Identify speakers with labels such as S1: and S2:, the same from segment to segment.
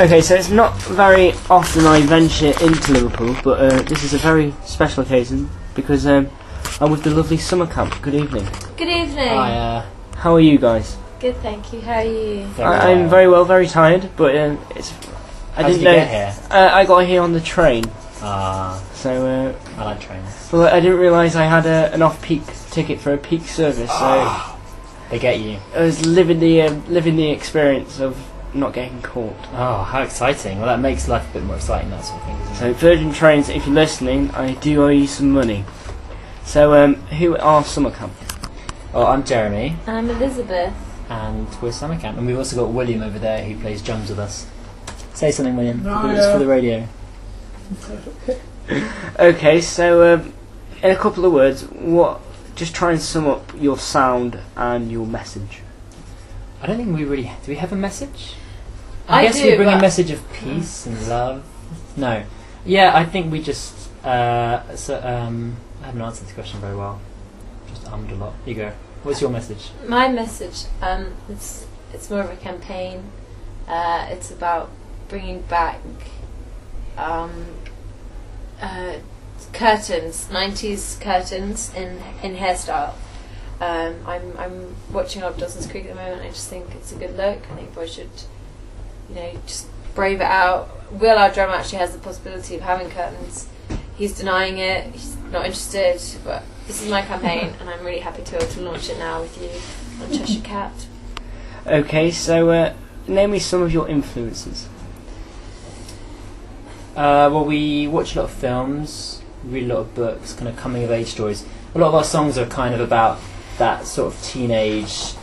S1: Okay, so it's not very often I venture into Liverpool, but this is a very special occasion because I'm with the lovely summer camp. Good evening.
S2: Good evening.
S1: Hi, how are you guys?
S2: Good, thank you. How are you?
S1: I'm very well, very tired, but it's. I didn't know.
S3: Get here?
S1: I got here on the train.
S3: So I like trains.
S1: Well, I didn't realise I had an off-peak ticket for a peak service, so
S3: they get you.
S1: I was living the experience of not getting caught.
S3: Oh, how exciting! Well, that makes life a bit more exciting, that sort of thing, doesn't
S1: So, Virgin Trains, if you're listening, I do owe you some money. So, who are summer camp?
S3: Oh, I'm Jeremy.
S2: I'm Elizabeth.
S3: And we're summer camp, and we've also got William over there who plays drums with us. Say something, William. It's for the radio.
S1: Okay, so in a couple of words, just try and sum up your sound and your message.
S3: I don't think we really... Do we have a message?
S2: I
S3: guess
S2: do,
S3: we bring a
S2: but
S3: message of peace and love. No. Yeah, I think we just... I haven't answered this question very well. Just ummed a lot. You go. What's your message?
S2: My message, it's more of a campaign. It's about bringing back curtains, 90s curtains in hairstyle. I'm watching a lot of Dawson's Creek at the moment. I just think it's a good look. I think boys should, just brave it out. Will, our drummer, actually has the possibility of having curtains. He's denying it. He's not interested. But this is my campaign, and I'm really happy to be able to launch it now with you on Cheshire Cat.
S1: Okay, so name me some of your influences.
S3: Well, we watch a lot of films, read a lot of books, kind of coming of age stories. A lot of our songs are kind of about that sort of teenage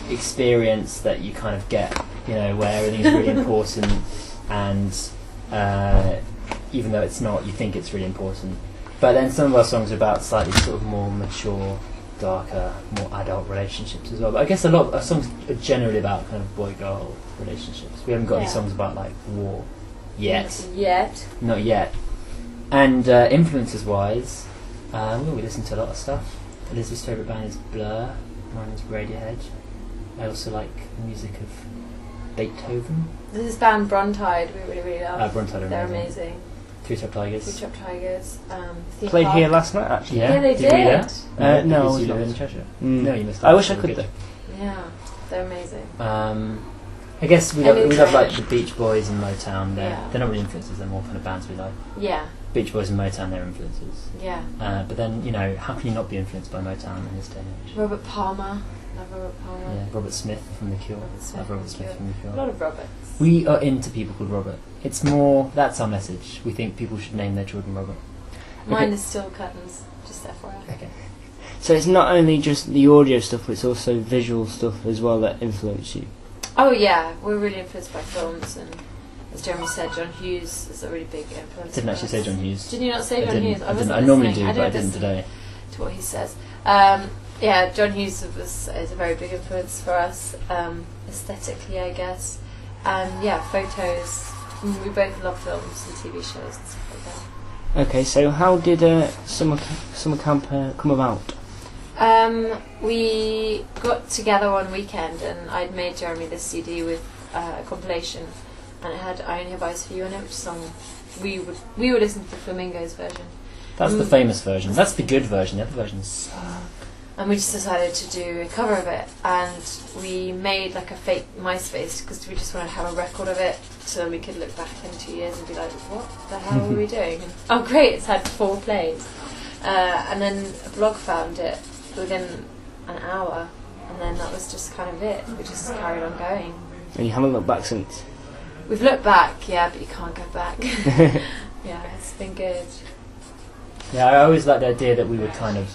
S3: experience that you kind of get, where everything's really important, and even though it's not, you think it's really important. But then some of our songs are about slightly sort of more mature, darker, more adult relationships as well. But I guess a lot of our songs are generally about kind of boy-girl relationships. We haven't got any songs about like war yet. Not yet. And influences-wise, we listen to a lot of stuff. Elizabeth's favourite band is Blur. Mine is Radiohead. I also like the music of Beethoven.
S2: There's this band Brontide we really, really love.
S3: Brontide are
S2: They're amazing.
S3: Three Top Tigers.
S2: Three Top Tigers.
S1: Played here last night, actually.
S2: Yeah, they did.
S1: No, I
S3: because
S1: was
S3: you
S1: not.
S3: live in Cheshire.
S1: Mm.
S3: No, you missed
S1: I
S3: out.
S1: wish I
S3: They
S1: could
S3: were
S1: though.
S3: good.
S2: Yeah, they're amazing.
S3: I guess we love like
S2: Trench.
S3: the Beach Boys and Motown.
S2: Yeah.
S3: They're not really influences, they're more kind of bands we like.
S2: Yeah.
S3: Beach Boys and Motown, they're influences.
S2: Yeah.
S3: But then, how can you not be influenced by Motown in this day and age?
S2: Robert Palmer. Love Robert Palmer.
S3: Yeah, Robert Smith from The Cure. Love Robert
S2: from
S3: Smith
S2: The
S3: from The
S2: A
S3: Cure.
S2: lot of Roberts.
S3: We are into people called Robert. It's more, that's our message. We think people should name their children Robert.
S2: Mine is still curtains, just FYI.
S3: Okay.
S1: So it's not only just the audio stuff, but it's also visual stuff as well that influence you.
S2: Oh yeah, we're really influenced by films, and as Jeremy said, John Hughes is a really big influence.
S3: I didn't actually say John Hughes.
S2: Did you not say John Hughes?
S3: I normally do, but I didn't today.
S2: To what he says. Yeah, John Hughes is a very big influence for us, aesthetically, I guess. And yeah, photos. We both love films and TV shows and stuff like that.
S1: Okay, so how did summer camp come about?
S2: We got together one weekend, and I'd made Jeremy this CD with a compilation, and it had "I Only Have Eyes for You" in it, which song we would listen to the Flamingos version.
S3: That's the famous version. That's the good version. The other versions suck.
S2: And we just decided to do a cover of it, and we made like a fake MySpace because we just wanted to have a record of it so we could look back in 2 years and be like, what the hell were we doing? And, oh great, it's had 4 plays. And then a blog found it within an hour, and then that was just kind of it. We just carried on going.
S1: And you haven't looked back since?
S2: We've looked back, yeah, but you can't go back. Yeah, it's been good.
S3: Yeah, I always liked the idea that we would kind of...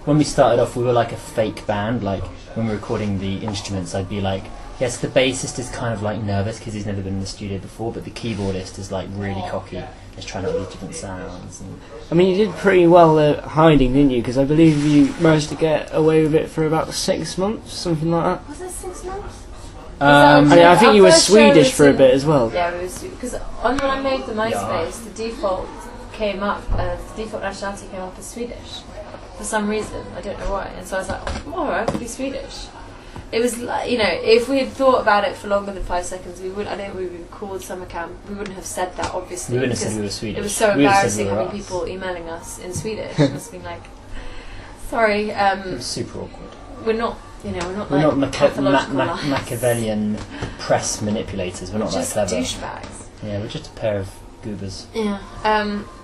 S3: When we started off, we were like a fake band. Like, when we were recording the instruments, I'd be like, yes, the bassist is kind of like nervous because he's never been in the studio before, but the keyboardist is like really cocky. He's trying out all these different sounds. And
S1: I mean, you did pretty well hiding, didn't you? Because I believe you managed to get away with it for about 6 months, something like that.
S2: Was it 6 months?
S1: I think you were Swedish for a bit as well.
S2: Yeah, we were Swedish. Because when I made the MySpace, the default came up, the default nationality came up as Swedish. For some reason, I don't know why. And so I was like, oh, alright, I'll be Swedish. It was like, you know, if we had thought about it for longer than 5 seconds, we would. I don't think we would have called summer camp. We wouldn't have said that, obviously.
S3: We wouldn't have
S2: because
S3: said we were Swedish.
S2: it was so
S3: We would have said
S2: embarrassing
S3: we were
S2: having
S3: us.
S2: people emailing us in Swedish. It must have been like, sorry,
S3: It was super awkward.
S2: we're not, you know, we're not
S3: We're
S2: like
S3: not
S2: pathological liars.
S3: Machiavellian press manipulators. We're not
S2: Just
S3: that clever.
S2: douchebags.
S3: Yeah, we're just a pair of goobers,
S2: Yeah.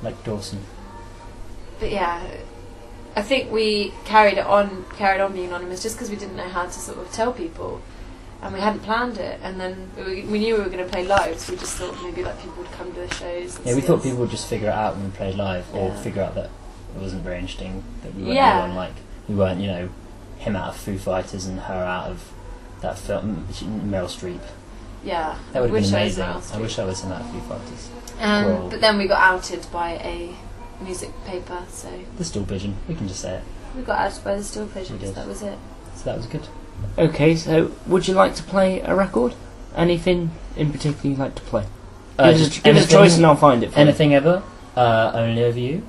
S3: like Dawson.
S2: But yeah, I think we carried on being anonymous just because we didn't know how to sort of tell people, and we hadn't planned it. And then we knew we were going to play live, so we just thought maybe like people would come to the shows. And
S3: Yeah, we
S2: see
S3: thought
S2: us.
S3: people would just figure it out when we played live, or
S2: Yeah.
S3: figure out that it wasn't very interesting, that we weren't
S2: Yeah.
S3: anyone like, we weren't, you know, him out of Foo Fighters and her out of that film, Meryl Streep.
S2: Yeah,
S3: That would have been
S2: I was
S3: amazing.
S2: Meryl
S3: I
S2: Streep.
S3: wish I was him out of Foo Fighters. Well-
S2: But then we got outed by a music paper, so
S3: The Stool Pigeon, we can just say it.
S2: we got outed by the Still
S3: We
S2: Pigeons.
S3: did.
S2: That was it.
S3: So that was good.
S1: Okay, so would you like to play a record? Anything in particular you'd like to play? Give us
S3: Just
S1: a choice and I'll find it for you.
S3: anything ever. Only Over You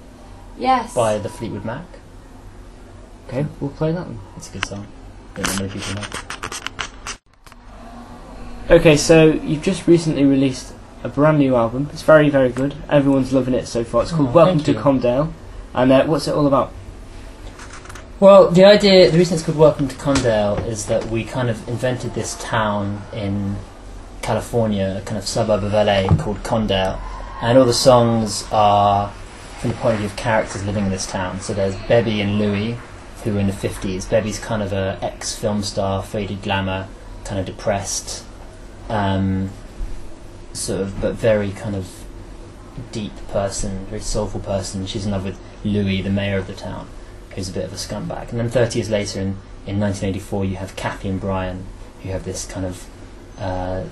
S2: Yes.
S3: by the Fleetwood Mac.
S1: Okay, we'll play that one.
S3: It's a good song. Don't know many people know.
S1: Okay, so you've just recently released a brand new album. It's very, very good. Everyone's loving it so far. It's called
S3: Oh,
S1: Welcome
S3: thank
S1: to
S3: you.
S1: Condale. And what's it all about?
S3: Well, the reason it's called Welcome to Condale is that we kind of invented this town in California, a kind of suburb of LA called Condale, and all the songs are from the point of view of characters living in this town. So there's Bebby and Louie, who are in the 50s. Bebby's kind of a ex-film star, faded glamour, kind of depressed, sort of, but very kind of deep person, very soulful person. She's in love with Louis, the mayor of the town, who's a bit of a scumbag. And then 30 years later, in 1984, you have Kathy and Brian, who have this kind of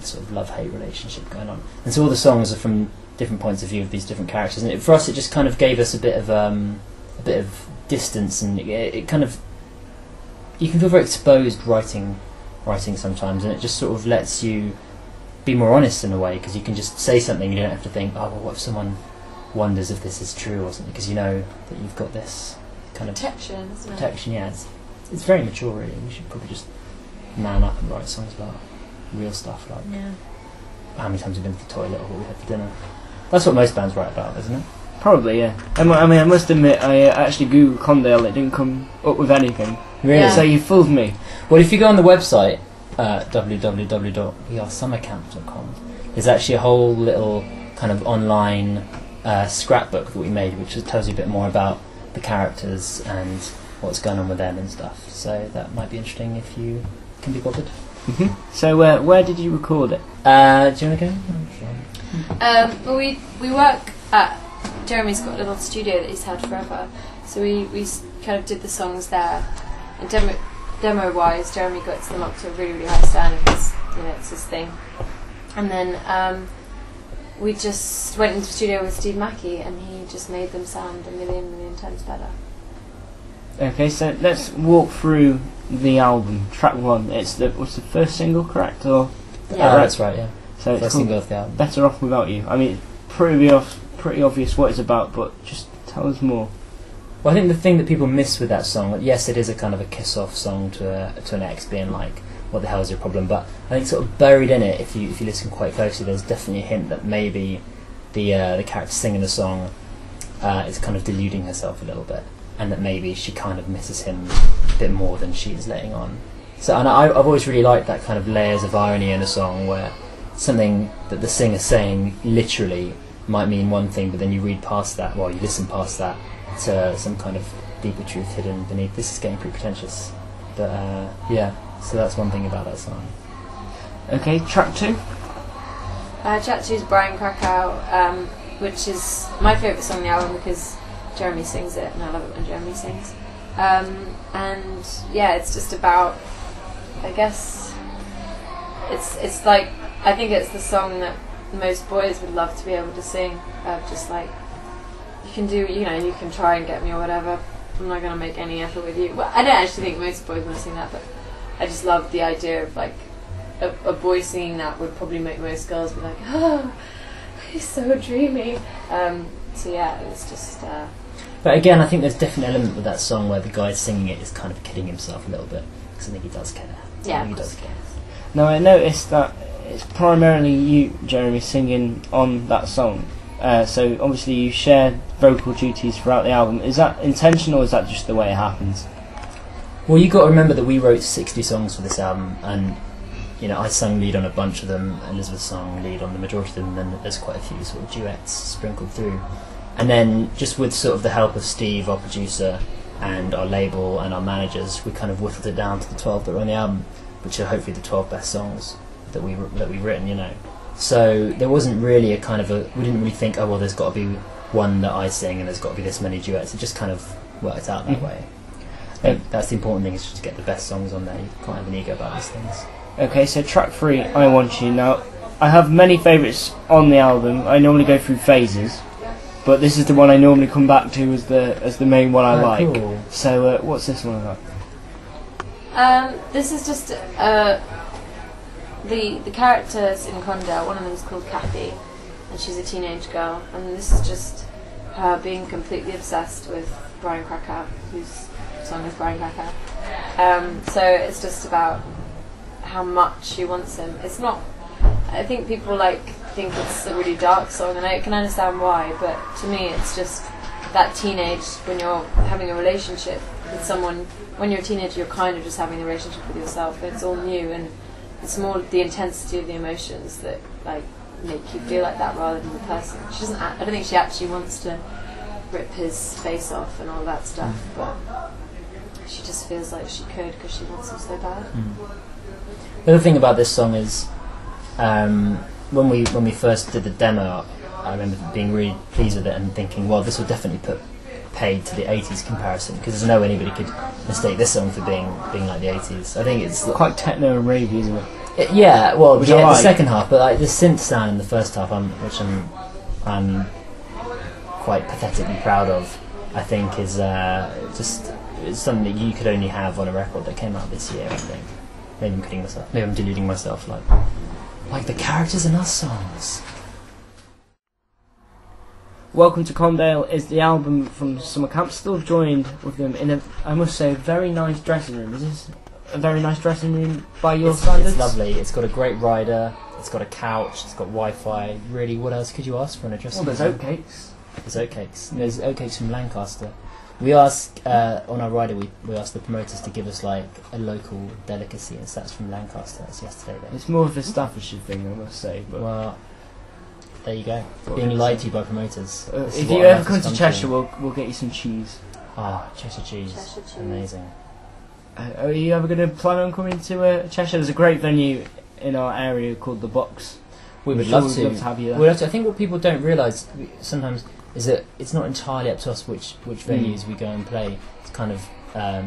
S3: sort of love-hate relationship going on. And so all the songs are from different points of view of these different characters. And for us, it just kind of gave us a bit of distance, and it kind of, you can feel very exposed writing sometimes, and it just sort of lets you be more honest in a way, because you can just say something and you don't have to think, oh, well, what if someone wonders if this is true or something, because you know that you've got this kind of
S2: Protection, isn't it?
S3: protection. Yeah, it's very mature, really. We should probably just man up and write songs about real stuff, like
S2: Yeah.
S3: how many times we've been to the toilet or what we had for dinner. That's what most bands write about, isn't it?
S1: Probably, yeah. I mean, I must admit, I actually googled Condale. It didn't come up with anything.
S3: Really?
S2: Yeah.
S1: So you fooled me.
S3: Well, if you go on the website, www.wearesummercamp.com, there's actually a whole little kind of online scrapbook that we made, which tells you a bit more about the characters and what's going on with them and stuff. So that might be interesting if you can be bothered.
S1: So where did you record it?
S3: Do you want to go?
S2: Well, we work at Jeremy's got a little studio that he's had forever, so we kind of did the songs there. And demo wise, Jeremy got them up to a really, really high standard because it's his thing. And then we just went into the studio with Steve Mackey, and he just made them sound a million times better.
S1: Okay, so let's walk through the album. Track 1. What's the first single, correct? Or
S2: Yeah.
S3: That's right, yeah.
S1: so it's
S3: First
S1: called
S3: single off the album.
S1: Better Off Without You. I mean, pretty obvious what it's about, but just tell us more.
S3: Well, I think the thing that people miss with that song, yes, it is a kind of a kiss-off song to an ex, being like, what the hell is your problem? But I think sort of buried in it, if you listen quite closely, there's definitely a hint that maybe the character singing the song is kind of deluding herself a little bit, and that maybe she kind of misses him a bit more than she is letting on. So, and I've always really liked that kind of layers of irony in a song, where something that the singer's saying literally might mean one thing, but then you read past that, well, you listen past that to some kind of deeper truth hidden beneath. This is getting pretty pretentious, but yeah, so that's one thing about that song.
S1: Okay, track 2.
S2: Track 2 is Brian Krakow, which is my favourite song on the album because Jeremy sings it, and I love it when Jeremy sings. And yeah, it's just about, I guess, it's like, I think it's the song that most boys would love to be able to sing, just like, you can do, you can try and get me or whatever, I'm not going to make any effort with you. Well, I don't actually think most boys want to sing that, but I just love the idea of like a boy singing that would probably make most girls be like, oh, he's so dreamy. So yeah, it was just
S3: But again, I think there's definitely an element with that song where the guy singing it is kind of kidding himself a little bit, because I think he does care.
S2: Yeah,
S3: He
S2: of
S3: does.
S2: course.
S1: Now I noticed that it's primarily you, Jeremy, singing on that song. So obviously you share vocal duties throughout the album. Is that intentional or is that just the way it happens?
S3: Well, you got to remember that we wrote 60 songs for this album, and I sung lead on a bunch of them. Elizabeth sung lead on the majority of them, and then there's quite a few sort of duets sprinkled through. And then just with sort of the help of Steve, our producer, and our label and our managers, we kind of whittled it down to the 12 that are on the album, which are hopefully the 12 best songs that we've written. So there wasn't really we didn't really think, oh well, there's got to be one that I sing and there's got to be this many duets. It just kind of worked out that way. That's the important thing, is just to get the best songs on there. You can't have an ego about these things.
S1: Okay, so track 3, I Want You. Now, I have many favourites on the album. I normally go through phases, but this is the one I normally come back to as the main one I like.
S3: Cool.
S1: So what's this one about?
S2: This is just the characters in Condale. One of them is called Kathy, and she's a teenage girl, and this is just her being completely obsessed with Brian Krakow, whose song is Brian Krakow. So it's just about how much she wants him. It's not. I think people think it's a really dark song, and I can understand why. But to me, it's just that teenage, when you're having a relationship with someone. When you're a teenager, you're kind of just having a relationship with yourself. It's all new, and it's more the intensity of the emotions that make you feel like that rather than the person. She doesn't. I don't think she actually wants to rip his face off and all that stuff, but she just feels like she could because she wants him so bad.
S3: The other thing about this song is, when we first did the demo, I remember being really pleased with it and thinking, well, this will definitely put paid to the 80s comparison, because there's no way anybody could mistake this song for being like the 80s. I think it's
S1: Quite techno and ravey, isn't it?
S3: yeah, well,
S1: Which
S3: the
S1: I like.
S3: second half, but the synth sound in the first half, which I'm quite pathetically proud of, I think is it's something that you could only have on a record that came out this year. I think. Maybe I'm kidding myself. Maybe I'm deluding myself. Like the characters in our songs.
S1: Welcome to Condale is the album from summer camp. Still joined with them in a, I must say, very nice dressing room. Is this a very nice dressing room by your standards?
S3: It's lovely. It's got a great rider. It's got a couch. It's got Wi-Fi. Really, what else could you ask for in a dressing room?
S1: Well, there's oatcakes.
S3: There's oatcakes. There's oatcakes from Lancaster. We asked on our rider. We asked the promoters to give us a local delicacy, and so that's from Lancaster. That's yesterday. Though.
S1: It's more of a Staffordshire thing, I must say. But
S3: Well, there you go.
S1: What
S3: Being
S1: can I
S3: lied
S1: say?
S3: to by promoters. This is
S1: if
S3: what
S1: you
S3: our
S1: ever
S3: life
S1: come
S3: has
S1: to
S3: come
S1: Cheshire, we'll get you some cheese.
S3: Cheshire cheese.
S2: Cheshire cheese.
S3: Amazing.
S1: Are you ever going to plan on coming to Cheshire? There's a great venue in our area called The Box.
S3: We would
S1: I'm sure
S3: love
S1: we'd
S3: to.
S1: love to have you there.
S3: We'd love to. I think what people don't realise sometimes is that it's not entirely up to us which venues we go and play. It's kind of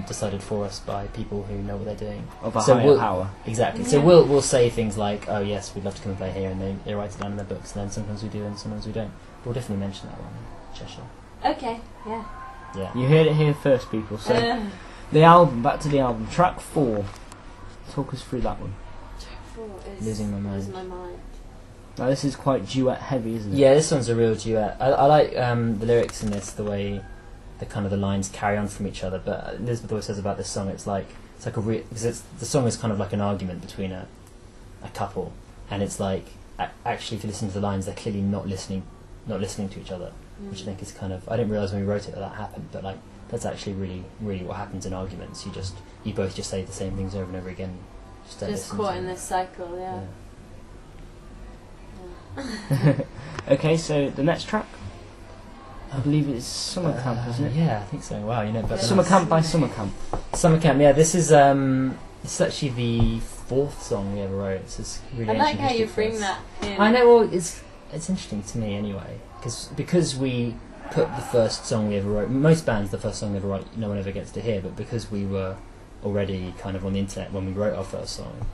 S3: decided for us by people who know what they're doing.
S1: Of a
S3: So
S1: higher
S3: we'll-
S1: power.
S3: Exactly. So
S2: Yeah.
S3: we'll say things like, oh yes, we'd love to come and play here, and they write it down in their books, and then sometimes we do and sometimes we don't. We'll definitely mention that one, Cheshire.
S2: Okay, yeah.
S3: Yeah.
S1: You heard it here first, people. So
S2: Uh,
S1: the album, back to the album, track 4. Talk us through that one.
S3: Losing My Mind.
S2: Losing my mind.
S1: Now this is quite duet heavy, isn't it?
S3: Yeah, this one's a real duet. I like the lyrics in this, the way the lines carry on from each other. But Elizabeth always says about this song, it's like because the song is kind of like an argument between a couple, and it's like actually if you listen to the lines, they're clearly not listening to each other, which I think is kind of, I didn't realise when we wrote it that happened, but that's actually really really what happens in arguments. You both just say the same things over and over again. Don't
S2: Just
S3: listen
S2: caught
S3: to
S2: in
S3: them.
S2: this cycle, yeah.
S1: Okay, so the next track, I believe it's Summer Camp, isn't it?
S3: Yeah, I think so. Wow, you know better than
S1: Summer
S3: us.
S1: Camp by Summer Camp.
S3: Summer Camp, yeah, this is it's actually the 4th song we ever wrote. It's this really
S2: I like
S3: ancient
S2: how you
S3: history for
S2: bring
S3: us.
S2: that in.
S3: I know, well, it's interesting to me anyway, because we put the first song we ever wrote, most bands the first song they ever write no one ever gets to hear, but because we were already kind of on the internet when we wrote our first song,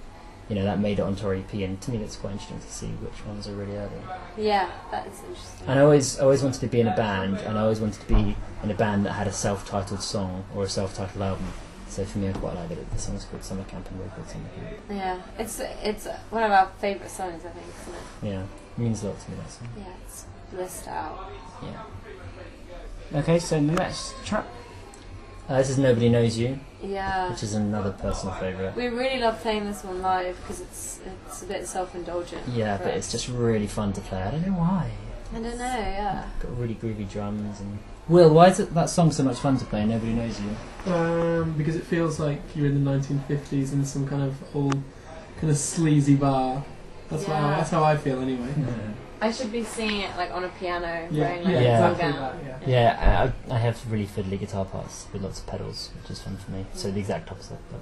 S3: that made it onto our EP, and to me that's quite interesting to see which ones are really early.
S2: Yeah, that is interesting.
S3: And I always wanted to be in a band, and I always wanted to be in a band that had a self-titled song or a self-titled album. So for me, I quite like that the song's called Summer Camp and we're called Summer Camp.
S2: Yeah, it's one of our favourite songs, I think, isn't it?
S3: Yeah, it means a lot to me, that song.
S2: Yeah, it's blissed out.
S3: Yeah.
S1: Okay, so the next track.
S3: This is Nobody Knows You,
S2: Yeah.
S3: which is another personal favourite.
S2: We really love playing this one live because it's a bit self-indulgent.
S3: Yeah,
S2: for
S3: but
S2: us.
S3: it's just really fun to play. I don't know why.
S2: I don't know, yeah.
S3: Got really groovy drums and. Will, why is that song so much fun to play? Nobody Knows You.
S4: Because it feels like you're in the 1950s in some kind of old, kind of sleazy bar. That's how I feel anyway.
S2: I should be singing it like on a piano,
S4: Yeah,
S2: wearing like
S3: yeah,
S2: a
S4: exactly
S2: gown.
S4: that,
S3: Yeah, I have really fiddly guitar parts with lots of pedals, which is fun for me. So the exact opposite. But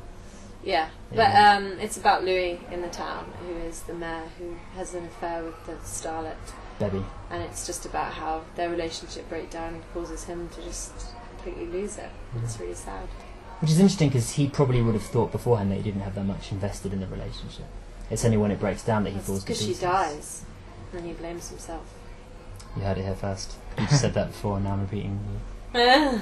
S2: Yeah,
S3: Yeah.
S2: but it's about Louis in the town, who is the mayor who has an affair with the starlet,
S3: Debbie.
S2: and it's just about how their relationship breakdown causes him to just completely lose it. It's really sad.
S3: Which is interesting because he probably would have thought beforehand that he didn't have that much invested in the relationship. It's only when it breaks down that he falls to
S2: Because she
S3: pieces.
S2: dies, and he blames himself.
S3: You heard it here first. You just said that before, and now I'm repeating you.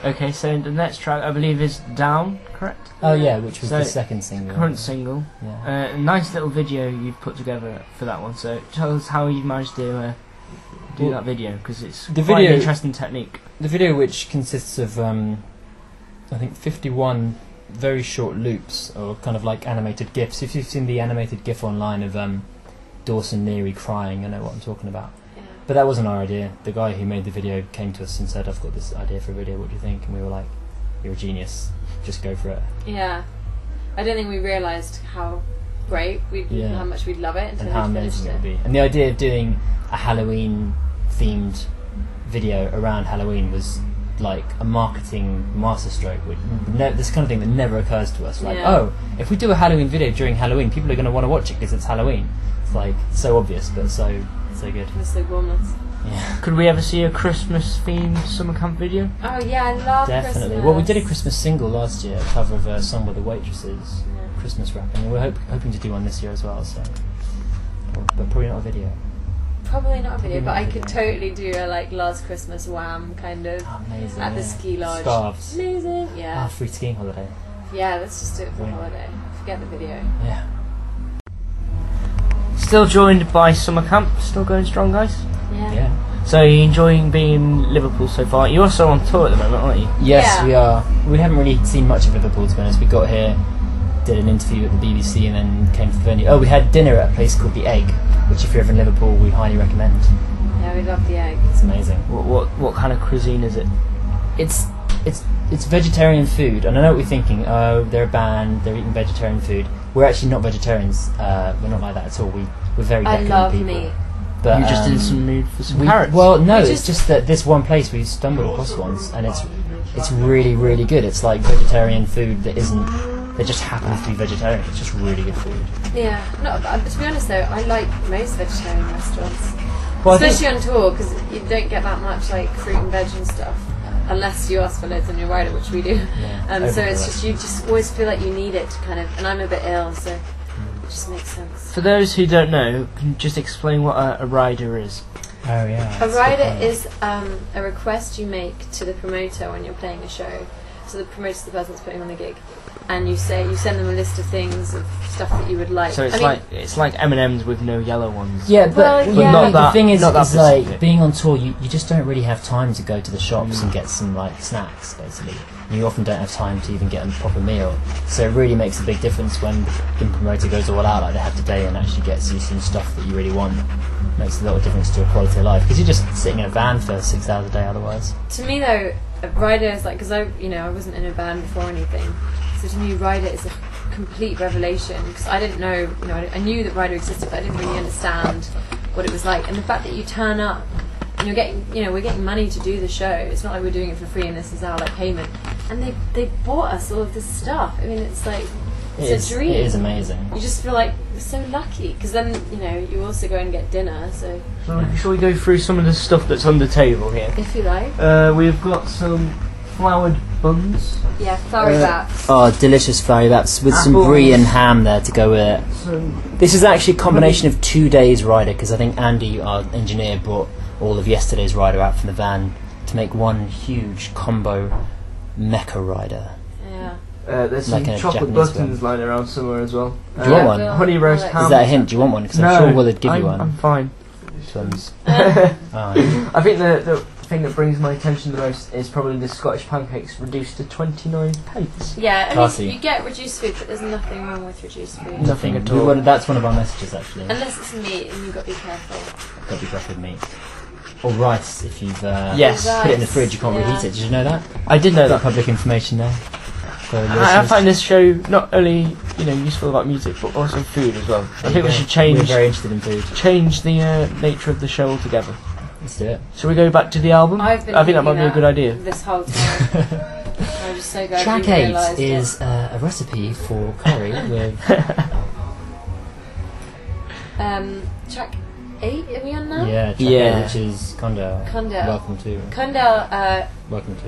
S1: Okay, so the next track I believe is Down, correct?
S3: Oh yeah, which was
S1: So,
S3: the second single.
S1: Current single.
S3: Yeah.
S1: A nice little video you've put together for that one. So tell us how you managed to do
S3: Well,
S1: that video, because it's
S3: the
S1: quite
S3: video-
S1: an interesting technique.
S3: The video, which consists of I think 51 very short loops, or kind of like animated GIFs. If you've seen the animated GIF online of Dawson Leary crying, you know what I'm talking about.
S2: Yeah.
S3: But that wasn't our idea. The guy who made the video came to us and said, "I've got this idea for a video. What do you think?" And we were like, "You're a genius. Just go for it."
S2: Yeah. I don't think we realised how great how much we'd love it until
S3: And how
S2: we finished
S3: amazing it
S2: it.
S3: would be. And the idea of doing a Halloween themed video around Halloween was like a marketing masterstroke. This kind of thing that never occurs to us. Like,
S2: Yeah.
S3: oh, if we do a Halloween video during Halloween, people are going to want to watch it because it's Halloween. It's like so obvious, but so good.
S2: It was so gormless.
S3: Yeah,
S1: Could we ever see a Christmas themed summer camp video?
S2: Oh yeah, I love
S3: definitely.
S2: Christmas.
S3: Well, we did a Christmas single last year, a cover of a song by the Waitresses,
S2: Yeah.
S3: Christmas rapping, and we're hoping to do one this year as well. So, but probably not a video.
S2: Probably not a video,
S3: Probably
S2: but
S3: not
S2: I
S3: a
S2: could
S3: video.
S2: totally do a like Last Christmas Wham kind of
S3: Amazing.
S2: at the
S3: yeah.
S2: ski lodge.
S3: Scarves.
S2: Amazing. Yeah.
S3: Free skiing holiday.
S2: Yeah, let's just do it for a
S3: Yeah.
S2: holiday. Forget the video.
S3: Yeah.
S1: Still joined by summer camp, still going strong, guys.
S2: Yeah.
S3: Yeah.
S1: So you're enjoying being in Liverpool so far? You're also on tour at the moment, aren't you?
S3: Yes,
S2: Yeah.
S3: we are. We haven't really seen much of Liverpool, to be honest. We got here, did an interview at the BBC, and then came to the venue. Oh, we had dinner at a place called The Egg, which if you're ever in Liverpool, we highly recommend.
S2: Yeah, we love the egg.
S3: It's amazing.
S1: What kind of cuisine is it?
S3: It's vegetarian food, and I know what you're thinking. Oh, they're a band, they're eating vegetarian food. We're actually not vegetarians. We're not like that at all. We're very
S2: I
S3: decadent
S2: love
S3: people.
S2: meat.
S3: But
S1: You're just in some mood for some
S3: we,
S1: carrots.
S3: well, no,
S2: We
S3: it's
S2: just-
S3: just that this one place we stumbled across once, and it's really, really good. It's like vegetarian food that just happens to be vegetarian. It's just really good food.
S2: Yeah. No, but to be honest though, I like most vegetarian restaurants.
S3: Well, I think-
S2: Especially on tour, because you don't get that much like fruit and veg and stuff. Unless you ask for loads on your rider, which we do.
S3: Yeah,
S2: So
S3: overkill,
S2: it's just, you just always feel like you need it to kind of, and I'm a bit ill, so it just makes sense.
S1: For those who don't know, can you just explain what a rider is?
S3: Oh yeah.
S2: A
S3: that's a
S2: rider
S3: good point.
S2: is a request you make to the promoter when you're playing a show. So the promoter's the person that's putting on the gig, and you send them a list of things, of stuff that you would like.
S1: So it's
S2: I mean,
S1: it's like M&Ms with no yellow ones.
S3: Yeah, but,
S2: Well,
S3: but
S2: yeah.
S3: not
S2: Not
S3: the
S1: that-
S3: thing is,
S1: not that
S3: is like
S1: specific.
S3: being on tour. You just don't really have time to go to the shops and get some like snacks. Basically, you often don't have time to even get a proper meal. So it really makes a big difference when the promoter goes all out like they have today and actually gets you some stuff that you really want. Makes a lot of difference to your quality of life because you're just sitting in a van for 6 hours a day otherwise.
S2: to me though, a rider is like, because I wasn't in a band before or anything. So to me, rider is a complete revelation because I didn't know, I knew that rider existed, but I didn't really understand what it was like. And the fact that you turn up and you're getting, we're getting money to do the show. It's not like we're doing it for free and this is our like payment. And they bought us all of this stuff. I mean, it's like it's a dream.
S3: It is amazing.
S2: You just feel like we're so lucky because then you also go and get dinner. So
S1: So shall we go through some of the stuff that's on the table here?
S2: if you like,
S1: We've got some floured buns.
S2: yeah, flowery bats.
S3: Oh, delicious fairy bats with some
S1: Apples.
S3: brie and ham there to go with it.
S1: Some
S3: This is actually a combination of 2 days' rider because I think Andy, our engineer, brought all of yesterday's rider out from the van to make one huge combo mecha rider.
S2: Yeah.
S1: there's
S3: Like
S1: some
S3: a
S1: chocolate
S3: Japanese
S1: buttons lying around somewhere as well.
S3: Do you want one?
S1: Honey roast
S2: Is
S1: ham.
S3: Is that a hint? Do you want one? Because I'm sure Will would give you one.
S1: I'm fine.
S3: Plums.
S1: I think the thing that brings my attention the most is probably the Scottish pancakes reduced to 29p.
S2: Yeah, I
S3: Classy.
S2: mean, you get reduced food, but there's nothing wrong with reduced food.
S1: Nothing at
S3: We
S1: all.
S3: want- that's one of our messages, actually.
S2: Unless it's meat, and you've got to be careful.
S3: Got to be careful with meat. Or rice, if you've
S1: Yes.
S3: put it in the
S2: Rice,
S3: fridge, you can't
S2: yeah.
S3: reheat it. Did you know that?
S1: I did know
S3: Bit
S1: that.
S3: of public information there. For
S1: I
S3: listeners.
S1: find this show not only useful about music but also food as well. I think we should
S3: We're
S1: change
S3: very interested in food.
S1: the nature of the show altogether.
S3: Let's do it.
S1: Shall we go back to the album?
S2: I've been
S1: I think that might
S2: thinking
S1: be a good idea.
S2: this whole time. I'm just so glad
S3: Track
S2: you
S3: 8
S2: realised
S3: is a recipe for curry with...
S2: track 8, are we on now?
S3: Yeah, track
S1: Yeah.
S3: 8, which is Condale.
S2: Condale.
S3: Welcome to...
S2: Condale,
S3: Welcome to...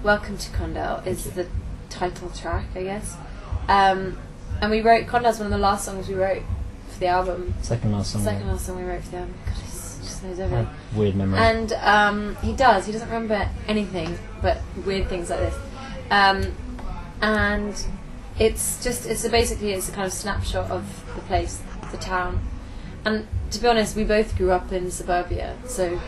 S2: Welcome to Condale is
S3: Thank
S2: the title track, I guess. And we wrote, Condale's one of the last songs we wrote for the album.
S3: Second last song.
S2: Second last song we wrote for the album. God, it's just knows everything.
S3: Weird memory.
S2: And he doesn't remember anything but weird things like this. And basically it's a kind of snapshot of the place, the town. And to be honest, we both grew up in suburbia, so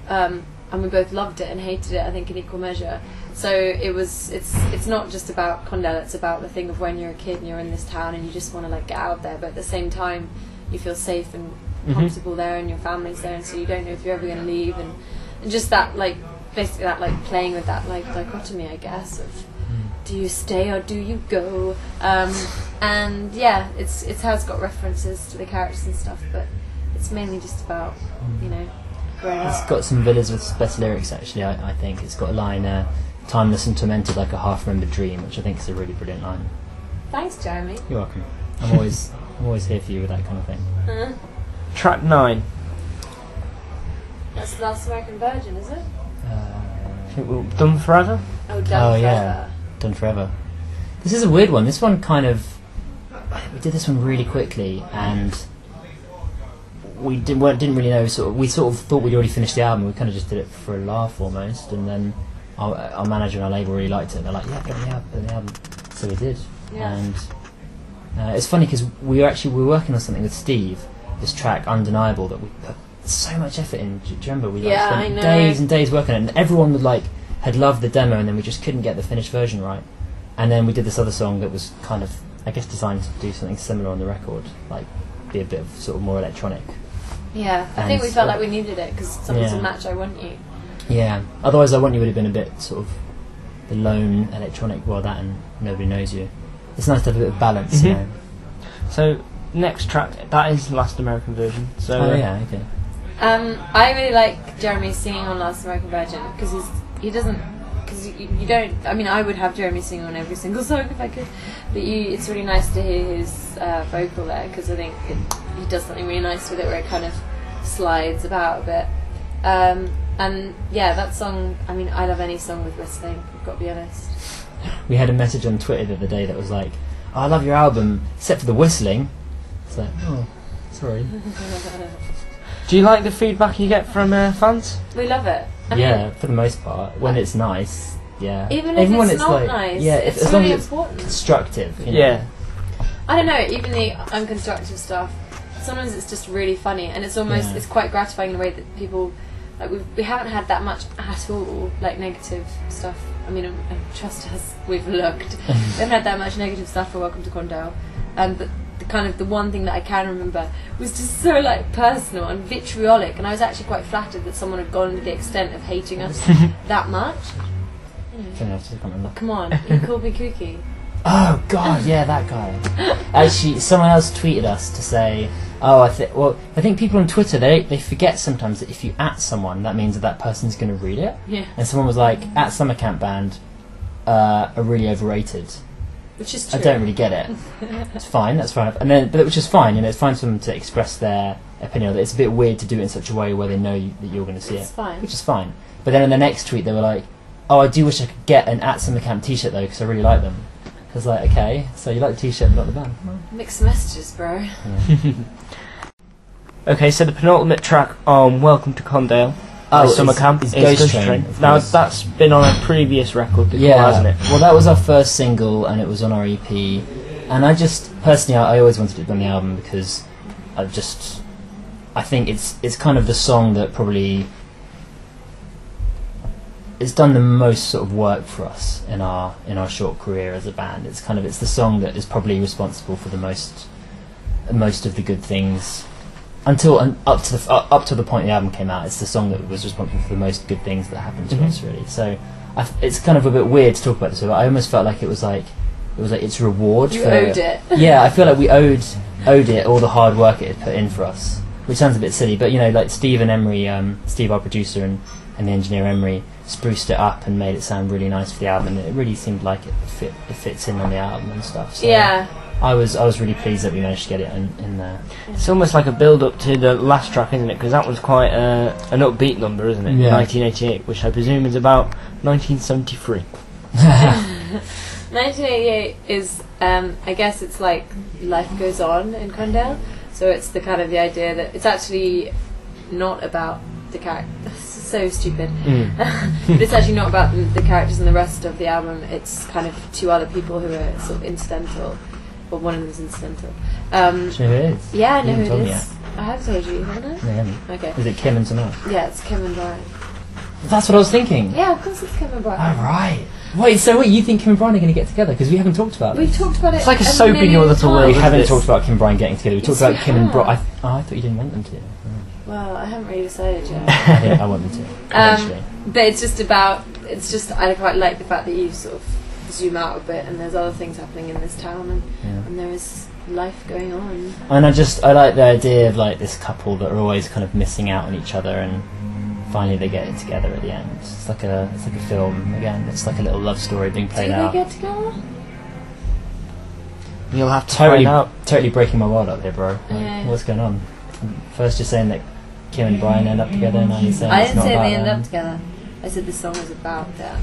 S2: and we both loved it and hated it, I think, in equal measure. So it's not just about Condale, it's about the thing of when you're a kid and you're in this town and you just want to like get out of there, but at the same time you feel safe and comfortable there and your family's there, and so you don't know if you're ever going to leave, and just that like basically that like playing with that like dichotomy, I guess, of do you stay or do you go, and yeah, it's how it's got references to the characters and stuff, but it's mainly just about growing
S3: It's
S2: up.
S3: got some villas with better lyrics, actually, I think. It's got a line, timeless and tormented like a half-remembered dream, which I think is a really brilliant line.
S2: Thanks, Jeremy.
S3: You're welcome. I'm always here for you with that kind of thing.
S1: Track 9.
S2: That's the Last American Virgin, is it?
S1: I think we're done forever.
S2: Oh, Done
S3: yeah. Done Forever. This is a weird one. This one we did this one really quickly, and we didn't really know. We sort of thought we'd already finished the album. We kind of just did it for a laugh almost, and then our manager and our label really liked it. And they're like, "Yeah, get the album." So we did,
S2: Yeah.
S3: and it's funny because we were working on something with Steve. This track, Undeniable, that we put so much effort in. Do you remember? We
S2: Yeah, I
S3: spent
S2: know.
S3: days and days working on it, and everyone had loved the demo, and then we just couldn't get the finished version right. And then we did this other song that was kind of, I guess, designed to do something similar on the record, like be a bit of sort of more electronic.
S2: Yeah, I
S3: And
S2: think we felt
S3: so-
S2: like we needed it because something to
S3: Yeah.
S2: match I Want You.
S3: Yeah. Otherwise, I Want You would have been a bit sort of the lone electronic, that and Nobody Knows You. It's nice to have a bit of balance, you know.
S1: So next track, that is Last American Version. So
S3: Oh yeah, okay.
S2: I really like Jeremy singing on Last American Virgin because you don't. I mean, I would have Jeremy singing on every single song if I could, but it's really nice to hear his vocal there because I think he does something really nice with it where it kind of slides about a bit. And yeah, that song. I mean, I love any song with whistling. I've got to be honest.
S3: We had a message on Twitter the other day that was like, "Oh, I love your album, except for the whistling." It's like, oh, sorry.
S1: do you like the feedback you get from fans?
S2: We love it. I
S3: Yeah,
S2: mean,
S3: for the most part, when it's nice, yeah.
S2: even if
S3: when
S2: it's not
S3: like,
S2: nice,
S3: yeah,
S2: it's
S3: as long
S2: really
S3: as it's
S2: important.
S3: constructive. You know?
S1: Yeah.
S2: I don't know, even the unconstructive stuff, sometimes it's just really funny, and it's almost,
S3: Yeah.
S2: it's quite gratifying in the way that people, like we haven't had that much at all, like negative stuff. I mean, trust us, we've looked. We haven't had that much negative stuff for Welcome to Condale. But the one thing that I can remember was just so like personal and vitriolic, and I was actually quite flattered that someone had gone to the extent of hating us that much.
S3: I can't remember.
S2: Come on, you called me kooky.
S3: Oh God, yeah, that guy. Actually, someone else tweeted us to say, "Oh, I think people on Twitter they forget sometimes that if you at someone, that means that person's going to read it."
S2: Yeah.
S3: And someone was like, "At Summer Camp Band are really overrated."
S2: Which is true.
S3: I don't really get it. It's fine, that's fine, but which is fine. It's fine for them to express their opinion. It's a bit weird to do it in such a way where they know that you're going to see
S2: It's
S3: it,
S2: fine.
S3: which is fine. But then in the next tweet, they were like, "Oh, I do wish I could get an At Summer Camp T-shirt though, because I really like them." I was like, "Okay, so you like the T-shirt, but not the band."
S2: Mixed messages, bro.
S3: Yeah.
S1: Okay, so the penultimate track on Welcome to Condale, Summer Camp,
S3: is
S1: is
S3: Ghost Train. of
S1: Now
S3: course.
S1: that's been on a previous record before, hasn't it?
S3: Well, that was our first single, and it was on our EP. And I just personally, I always wanted it on the album because I think it's kind of the song that probably it's done the most sort of work for us in our short career as a band. It's the song that is probably responsible for the most of the good things up to the point the album came out. It's the song that was responsible for the most good things that happened to us, really. So it's kind of a bit weird to talk about this, but I almost felt like it was like its reward.
S2: You owed it.
S3: Yeah, I feel like we owed it all the hard work it had put in for us, which sounds a bit silly, but like Steve and Emery, Steve, our producer, and the engineer Emery, spruced it up and made it sound really nice for the album, and it really seemed like it fits in on the album and stuff. So
S2: Yeah.
S3: I was really pleased that we managed to get it in there.
S1: It's almost like a build-up to the last track, isn't it? Because that one's quite an upbeat number, isn't it?
S3: Yeah.
S1: 1988, which I presume is about 1973.
S2: 1988 is, I guess it's like life goes on in Condale. So it's the kind of the idea that it's actually not about the character. So stupid. But it's actually not about the characters and the rest of the album. It's kind of two other people who are sort of incidental. Well, one of them is incidental.
S3: Sure it is.
S2: Yeah, I know
S3: You
S2: who
S3: haven't told
S2: it
S3: me
S2: is. I have told you, haven't I?
S3: No, you haven't.
S2: Okay.
S3: Is it Kim and someone else?
S2: Yeah, it's Kim and Brian.
S3: That's what I was thinking.
S2: Yeah, of course it's Kim and Brian.
S3: Oh, right. Wait, you think Kim and Brian are going to get together? Because we haven't talked about
S2: We've
S3: this.
S2: talked about it.
S1: It's like a soap in your little world.
S3: We
S1: isn't
S3: haven't
S1: it?
S3: talked about Kim and Brian getting together. We talked
S2: Yes,
S3: about
S2: we
S3: Kim and Brian.
S2: have.
S3: I thought you didn't want them to.
S2: Well, I haven't really decided yet.
S3: I want them to. Eventually.
S2: But it's just I quite like the fact that you sort of zoom out a bit and there's other things happening in this town and there is life going on.
S3: And I like the idea of like this couple that are always kind of missing out on each other, and finally they get it together at the end. It's like a film again. It's like a little love story being
S2: Do
S3: played
S2: they
S3: out.
S2: get together?
S1: You'll have to
S3: Totally,
S1: find out.
S3: totally breaking my world up here, bro. Like,
S2: Yeah.
S3: what's going on? First you're saying that Kim and Brian end up together, now you're saying
S2: I
S3: it's
S2: didn't
S3: not
S2: say
S3: about
S2: they end
S3: them.
S2: up together. I said the song is about them.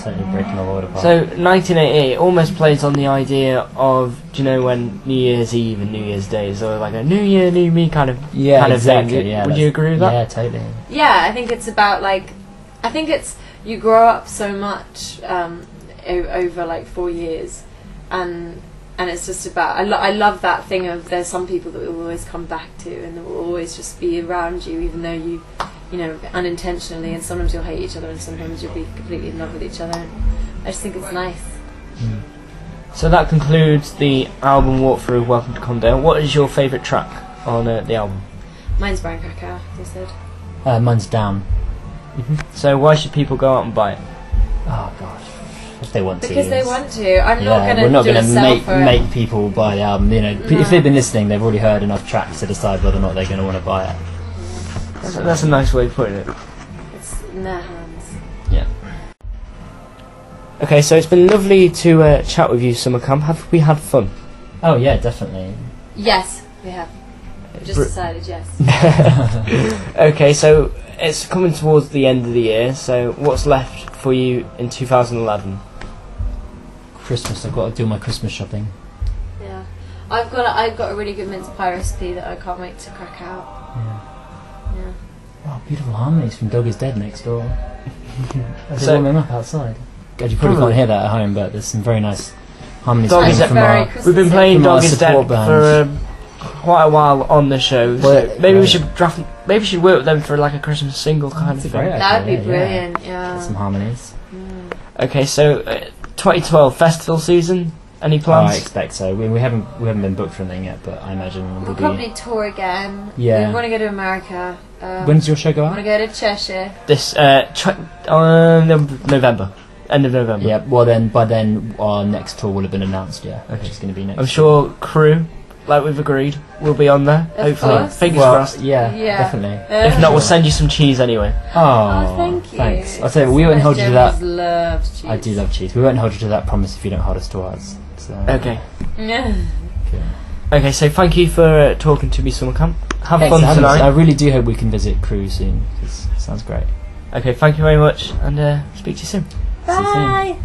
S3: Totally breaking my world apart.
S1: So 1988 almost plays on the idea of, do you know, when New Year's Eve and New Year's Day is sort of like a New Year, New Me kind of
S3: exactly.
S1: thing.
S3: Yeah,
S1: Would you agree with that?
S3: Yeah, totally.
S2: Yeah, I think it's about you grow up so much over like 4 years, and it's just about I love that thing of there's some people that will always come back to and that will always just be around you even though you know unintentionally, and sometimes you'll hate each other and sometimes you'll be completely in love with each other, and I just think it's nice.
S1: So that concludes the album walkthrough. Welcome to Condale. What is your favourite track on the album?
S2: Mine's Brian Krakow, as I said.
S3: Mine's Down.
S1: So why should people go out and buy it?
S3: Oh gosh, if they want to.
S2: Because they
S3: yes.
S2: want to. I'm not
S3: Yeah,
S2: going
S3: we're not
S2: to
S3: going to
S2: make
S3: make people buy the album. You know,
S2: No.
S3: if they've been listening, they've already heard enough tracks to decide whether or not they're going to want to buy it.
S1: That's a nice way of putting it.
S2: It's in their hands.
S3: Yeah.
S1: Okay, so it's been lovely to chat with you, Summer Camp. Have we had fun?
S3: Oh yeah, definitely.
S2: Yes, we have. We've just
S1: Br-
S2: decided yes.
S1: Okay, so it's coming towards the end of the year, so what's left for you in 2011?
S3: Christmas. I've got to do my Christmas shopping.
S2: Yeah. I've got a really good mince pie recipe that I can't wait to crack out.
S3: Yeah.
S2: Yeah.
S3: Oh, beautiful harmonies from Dog Is Dead next door. They're
S1: So-
S3: warming up outside. God, you probably
S1: Probably.
S3: can't hear that at home, but there's some very nice harmonies
S1: Dog
S3: coming
S1: Is Dead.
S3: from
S2: Very
S3: our...
S2: Christmas.
S1: We've been playing
S3: From our
S1: Dog Is Dead
S3: support band.
S1: for quite a while on the show, so
S3: Well,
S1: maybe we
S3: right.
S1: should maybe we should work with them for like a Christmas single kind
S3: That's
S1: of
S3: a great
S1: thing.
S3: idea.
S2: That would be
S3: Yeah,
S2: brilliant,
S3: Get some
S2: yeah.
S3: harmonies.
S1: Okay, so 2012 festival season. Any
S3: Oh, I
S1: plans?
S3: expect so. We haven't been booked for anything yet, but I imagine
S2: We'll
S3: we'll be...
S2: probably tour again.
S3: Yeah.
S2: We want to go to America.
S3: When's your show go
S2: We want to
S3: out?
S2: go to Cheshire.
S1: This November, end of November.
S3: Yeah, well then, by then our next tour will have been announced, yeah.
S1: Okay.
S3: Which is going to be next
S1: I'm sure Crew, like we've agreed, will be on there.
S2: Of
S1: hopefully,
S2: course.
S1: fingers
S3: Well,
S1: crossed.
S3: yeah,
S2: Yeah.
S3: definitely.
S1: If not, we'll send you some cheese anyway.
S3: Oh,
S2: Thank you.
S3: thanks. I'll tell you, we won't hold you to that.
S2: Jeremy's loved cheese.
S3: I do love cheese. We won't hold you to that promise if you don't hold us to ours. So,
S1: Okay.
S2: Yeah.
S3: okay.
S1: Okay, so thank you for talking to me, Summer Camp. Have
S3: Thanks
S1: fun
S3: for having us. I
S1: tonight.
S3: really do hope we can visit Crew soon, 'cause it sounds great.
S1: Okay, thank you very much, and speak to you soon.
S3: See you soon.
S2: Bye.